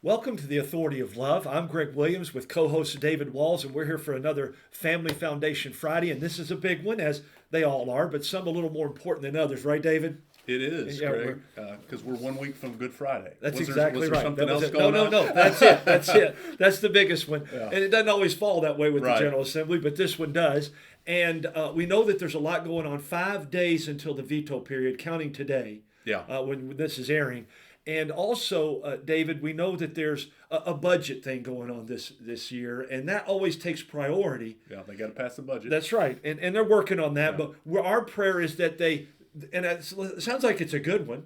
Welcome to the Authority of Love. I'm Greg Williams with co-host David Walls, and we're here for another Family Foundation Friday. And this is a big one, as they all are, but some a little more important than others, right, David? It is, Yeah, Greg, because we're 1 week from Good Friday. That's was exactly there right. Something That was else it. No, going no, on? no. That's it. That's it. That's the biggest one. Yeah. And it doesn't always fall that way with the Right. General Assembly, but this one does. And we know that there's a lot going on. 5 days until the veto period, counting today, Yeah. when this is airing. And also, David, we know that there's a budget thing going on this year, and that always takes priority. Yeah, they got to pass the budget. That's right, and they're working on that. Yeah. But our prayer is that they, and it sounds like it's a good one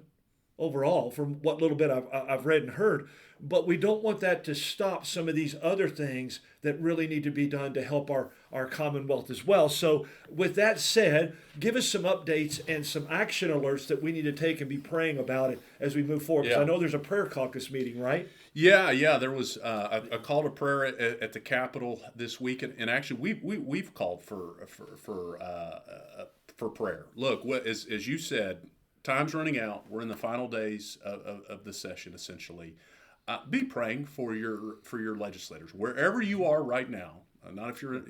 overall from what little bit I've read and heard. But we don't want that to stop some of these other things that really need to be done to help our Commonwealth as well. So with that said, give us some updates and some action alerts that we need to take and be praying about it as we move forward. Because Yeah. I know there's a prayer caucus meeting, right? Yeah. There was a call to prayer at the Capitol this week, and actually we've called for prayer. Look, as you said, time's running out. We're in the final days of the session, essentially. Be praying for your legislators wherever you are right now. Not if you're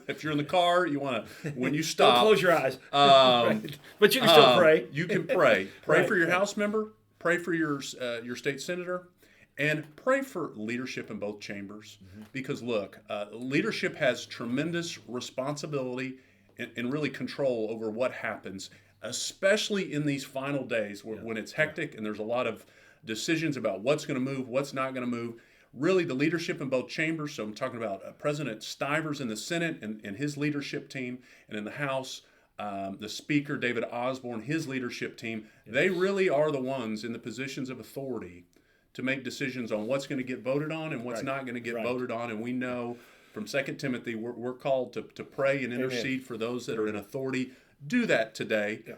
if you're in the car, you want to when you stop. Don't close your eyes. Right. But you can still pray. You can pray. Pray Right, for your right. House member. Pray for your state senator, and pray for leadership in both chambers. Because look, leadership has tremendous responsibility and really control over what happens, especially in these final days when it's hectic and there's a lot of decisions about what's going to move, what's not going to move. Really, the leadership in both chambers. So I'm talking about President Stivers in the Senate and his leadership team, and in the House, the Speaker, David Osborne, his leadership team. Yes. They really are the ones in the positions of authority to make decisions on what's going to get voted on and what's not going to get voted on. And we know from 2 Timothy, we're called to pray and intercede for those that are in authority. Do that today. Yeah.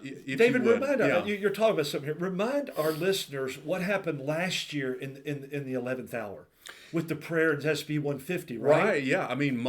If David, you would. remind you're talking about something here. Remind our listeners what happened last year in the 11th hour with the prayer in SB 150, right? Right. Yeah. I mean,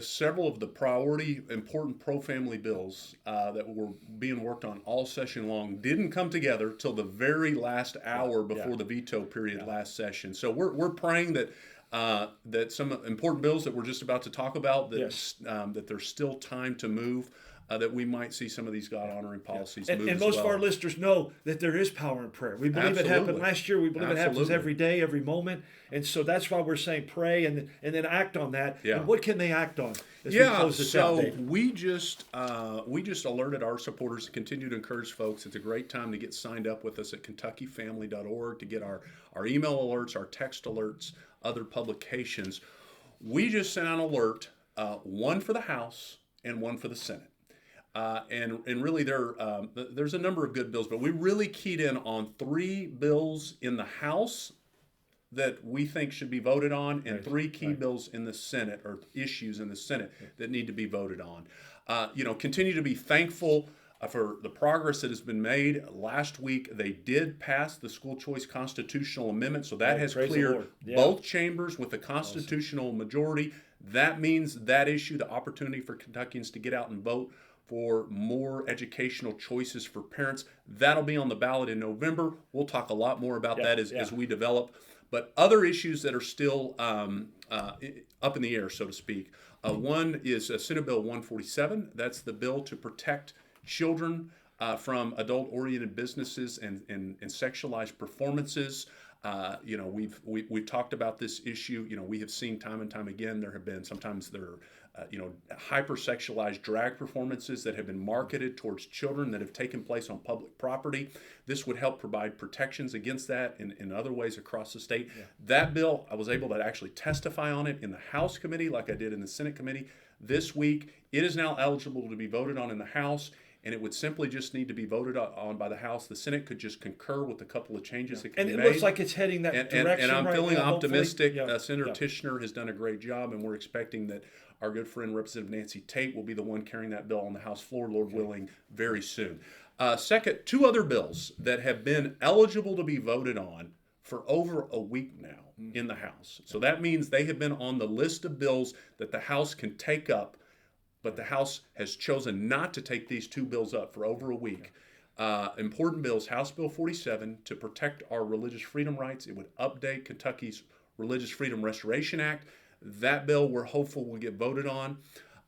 several of the priority important pro-family bills that were being worked on all session long didn't come together till the very last hour before the veto period last session. So we're praying that some important bills that we're just about to talk about that there's still time to move. That we might see some of these God-honoring policies move and as most well. of our listeners know that there is power in prayer. We believe it happened last year. We believe it happens every day, every moment. And so that's why we're saying pray and then act on that. Yeah. And what can they act on as we close this out, Dave? we just alerted our supporters to continue to encourage folks. It's a great time to get signed up with us at KentuckyFamily.org to get our email alerts, our text alerts, other publications. We just sent out an alert, one for the House and one for the Senate. And really there's a number of good bills, but we really keyed in on 3 bills in the House that we think should be voted on, and 3 key bills in the Senate, or issues in the Senate that need to be voted on. Continue to be thankful for the progress that has been made. Last week, they did pass the school choice constitutional amendment, so that has cleared both chambers with a constitutional majority. That means that issue, the opportunity for Kentuckians to get out and vote for more educational choices for parents. That'll be on the ballot in November. We'll talk a lot more about that as we develop. But other issues that are still up in the air, so to speak. One is Senate Bill 147. That's the bill to protect children from adult-oriented businesses and sexualized performances. We've talked about this issue. We have seen time and time again. There have been sometimes hypersexualized drag performances that have been marketed towards children that have taken place on public property. This would help provide protections against that in other ways across the state. Yeah. That bill, I was able to actually testify on it in the House committee like I did in the Senate committee this week. It is now eligible to be voted on in the House, and it would simply just need to be voted on by the House. The Senate could just concur with a couple of changes that can be made. And it looks like it's heading that direction. And I'm feeling now, optimistic. Senator Tishner has done a great job, and we're expecting that our good friend Representative Nancy Tate will be the one carrying that bill on the House floor, Lord willing, very soon. Second, 2 other bills that have been eligible to be voted on for over a week now in the House. So that means they have been on the list of bills that the House can take up, but the House has chosen not to take these 2 bills up for over a week. Important bills: House Bill 47 to protect our religious freedom rights. It would update Kentucky's Religious Freedom Restoration Act. That bill we're hopeful will get voted on.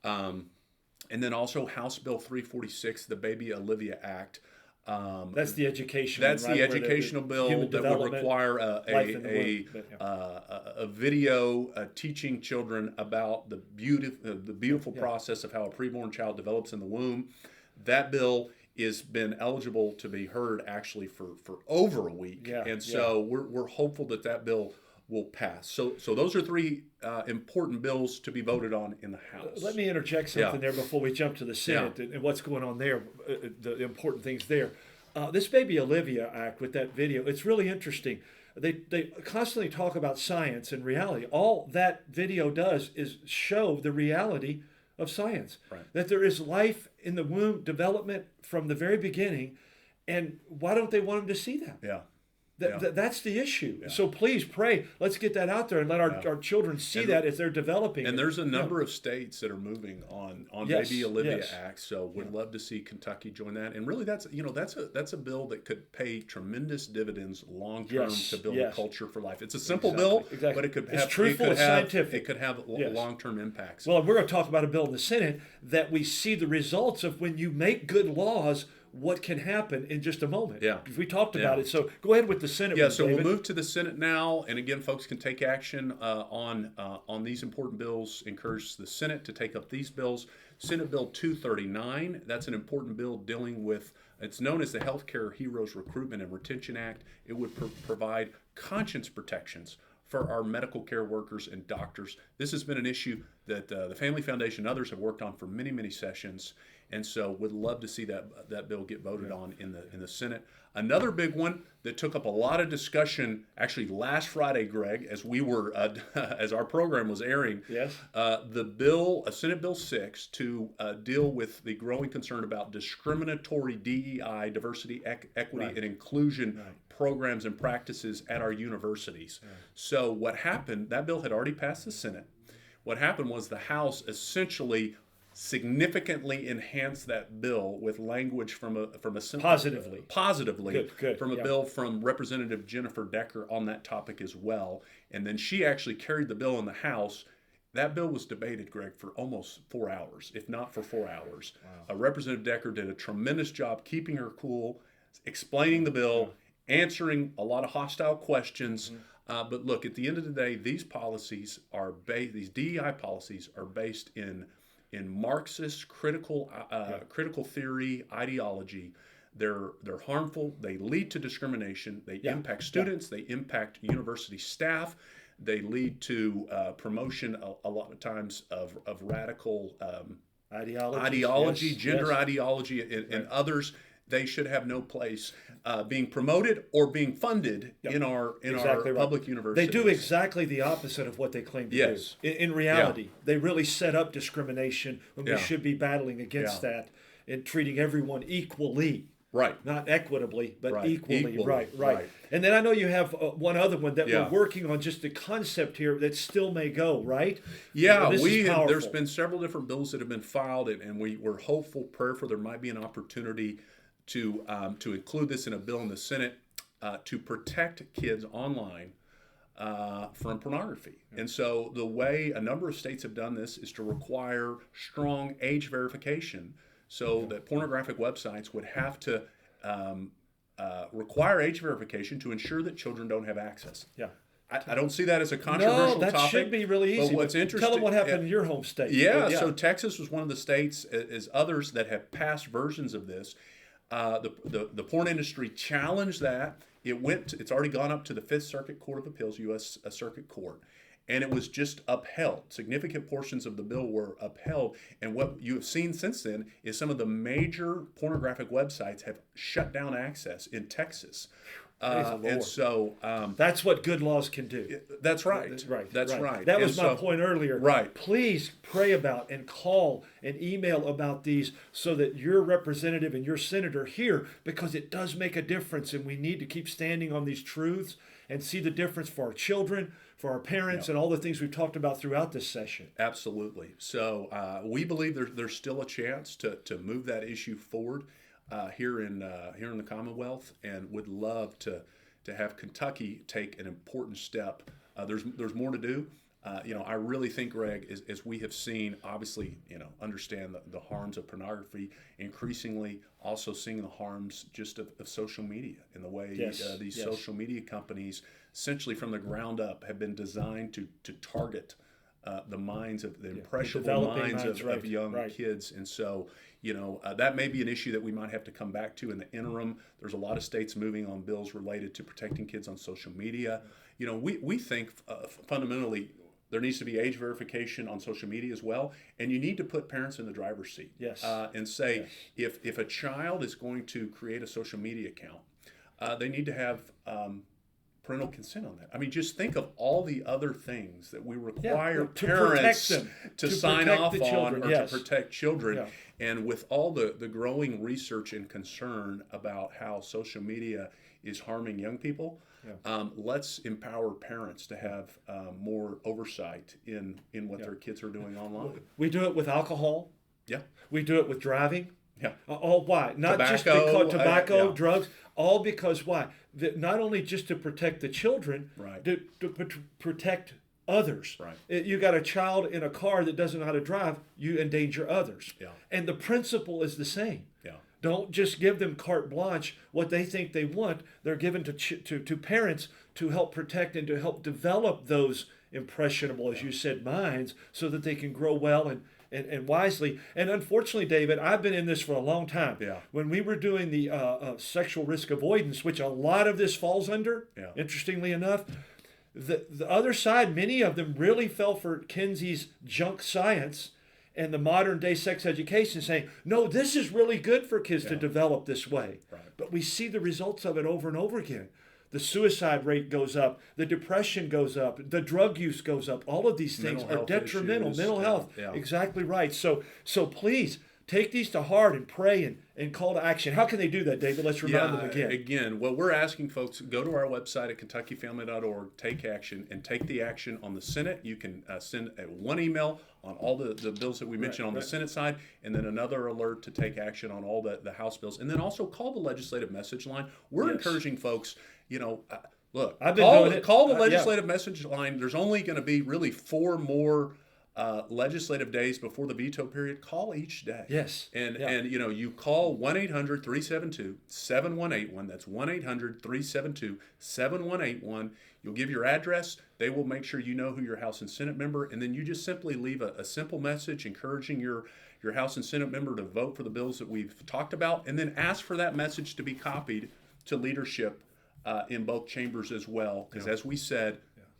And then also House Bill 346, the Baby Olivia Act. That's the education. That's right, the educational bill that would require a video teaching children about the beautiful process of how a preborn child develops in the womb. That bill has been eligible to be heard actually for over a week, and so we're hopeful that bill will pass. So those are three important bills to be voted on in the House. Let me interject something there before we jump to the Senate and what's going on there, the important things there. This Baby Olivia Act with that video, it's really interesting. They constantly talk about science and reality. All that video does is show the reality of science, that there is life in the womb development from the very beginning, and why don't they want them to see that? That's the issue. So please pray. Let's get that out there and let our children see that as they're developing. And there's a number of states that are moving on Baby Olivia Act. So we'd love to see Kentucky join that. And really, that's a bill that could pay tremendous dividends long term to build a culture for life. It's a simple bill, but it could have scientific. It could have long term impacts. Well, we're going to talk about a bill in the Senate that we see the results of when you make good laws. What can happen in just a moment. We talked about it. So go ahead with the Senate. So David. We'll move to the Senate now. And again, folks can take action on these important bills. Encourage the Senate to take up these bills. Senate Bill 239, that's an important bill dealing with, it's known as the Healthcare Heroes Recruitment and Retention Act. It would provide conscience protections for our medical care workers and doctors. This has been an issue that the Family Foundation and others have worked on for many, many sessions. And so would love to see that bill get voted on in the Senate. Another big one that took up a lot of discussion actually last Friday, Greg, as we were as our program was airing. The bill, Senate Bill 6, to deal with the growing concern about discriminatory DEI, diversity, equity, and inclusion programs and practices at our universities. So what happened? That bill had already passed the Senate. What happened was the House essentially significantly enhanced that bill with language from a positively from a bill from Representative Jennifer Decker on that topic as well. And then she actually carried the bill in the House. That bill was debated, Greg, for almost 4 hours, if not for 4 hours. Representative Decker did a tremendous job keeping her cool, explaining the bill, answering a lot of hostile questions. But look, at the end of the day, these policies are these DEI policies are based in Marxist critical theory ideology. They're harmful. They lead to discrimination. They impact students. They impact university staff. They lead to promotion a lot of times of radical ideology, gender ideology, and others. They should have no place being promoted or being funded in our public universities. They do exactly the opposite of what they claim to do. In reality, they really set up discrimination when we should be battling against that and treating everyone equally. Not equitably, but equally. Right. And then I know you have one other one that we're working on, just the concept here that still may go, right? There's been several different bills that have been filed, and we're hopeful, prayerful there might be an opportunity to include this in a bill in the Senate to protect kids online from pornography. And so the way a number of states have done this is to require strong age verification, so that pornographic websites would have to require age verification to ensure that children don't have access. I don't see that as a controversial topic. No, that should be really easy. But what's interesting? Tell them what happened in your home state. So Texas was one of the states, as others, that have passed versions of this. The porn industry challenged that. It's already gone up to the Fifth Circuit Court of Appeals, U.S. Circuit Court, and it was just upheld. Significant portions of the bill were upheld, and what you have seen since then is some of the major pornographic websites have shut down access in Texas. And so that's what good laws can do. That's right. That's right. That was my point earlier. Please pray about and call and email about these so that your representative and your senator hear, because it does make a difference, and we need to keep standing on these truths and see the difference for our children, for our parents, and all the things we've talked about throughout this session. Absolutely. So we believe there's still a chance to move that issue forward. here in the Commonwealth, and would love to have Kentucky take an important step. There's more to do. I really think, Greg, as we have seen, obviously, understand the harms of pornography, increasingly also seeing the harms just of social media and the way these social media companies, essentially from the ground up, have been designed to target the minds of the impressionable minds of young kids. And so, that may be an issue that we might have to come back to in the interim. There's a lot of states moving on bills related to protecting kids on social media. We think fundamentally there needs to be age verification on social media as well, and you need to put parents in the driver's seat. Yes. And say, if a child is going to create a social media account, they need to have parental consent on that. I mean, just think of all the other things that we require parents to sign off on, or to protect children. Yeah. And with all the growing research and concern about how social media is harming young people, let's empower parents to have more oversight in what their kids are doing online. We do it with alcohol. Yeah. We do it with driving. Yeah. All why? Not tobacco, just because tobacco, drugs. All because why? Not only just to protect the children, to protect others. Right. You got a child in a car that doesn't know how to drive, you endanger others. Yeah. And the principle is the same. Yeah. Don't just give them carte blanche what they think they want. They're given to parents to help protect and to help develop those impressionable, as you said, minds, so that they can grow well and wisely. And unfortunately, David, I've been in this for a long time. Yeah. When we were doing the sexual risk avoidance, which a lot of this falls under, interestingly enough, the other side, many of them really fell for Kinsey's junk science and the modern day sex education, saying, no, this is really good for kids to develop this way. Right. But we see the results of it over and over again. The suicide rate goes up, the depression goes up, the drug use goes up. All of these things are detrimental. Mental health, exactly right. So please take these to heart and pray and call to action. How can they do that, David? Let's remind them again. Again, well, we're asking folks, go to our website at kentuckyfamily.org, take action, and take the action on the Senate. You can send one email on all the bills that we mentioned on the Senate side, and then another alert to take action on all the House bills. And then also call the legislative message line. We're encouraging folks, look, I've been doing it. Call the legislative message line. There's only going to be really 4 more legislative days before the veto period. Call each day. Yes. And you call 1-800-372-7181. That's 1-800-372-7181. You'll give your address. They will make sure you know who your House and Senate member, and then you just simply leave a simple message encouraging your House and Senate member to vote for the bills that we've talked about, and then ask for that message to be copied to leadership in both chambers as well. Because as we said,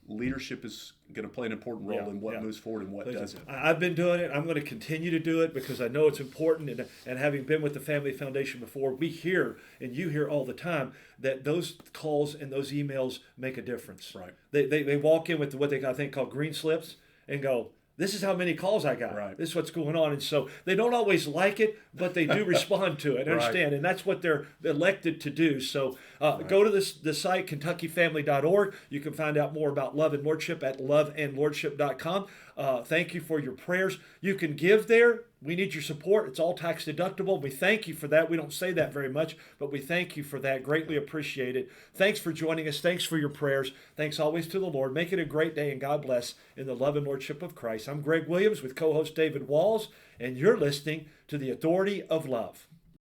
leadership is going to play an important role in what moves forward and what doesn't. I've been doing it. I'm going to continue to do it because I know it's important. And having been with the Family Foundation before, we hear, and you hear all the time, that those calls and those emails make a difference. Right. They walk in with what they, I think, call green slips and go, this is how many calls I got. Right. This is what's going on. And so they don't always like it, but they do respond to it. Understand? And that's what they're elected to do. So go to the site, kentuckyfamily.org. You can find out more about Love and Lordship at loveandlordship.com. Thank you for your prayers. You can give there. We need your support. It's all tax deductible. We thank you for that. We don't say that very much, but we thank you for that. Greatly appreciate it. Thanks for joining us. Thanks for your prayers. Thanks always to the Lord. Make it a great day, and God bless in the love and lordship of Christ. I'm Greg Williams with co-host David Walls, and you're listening to The Authority of Love.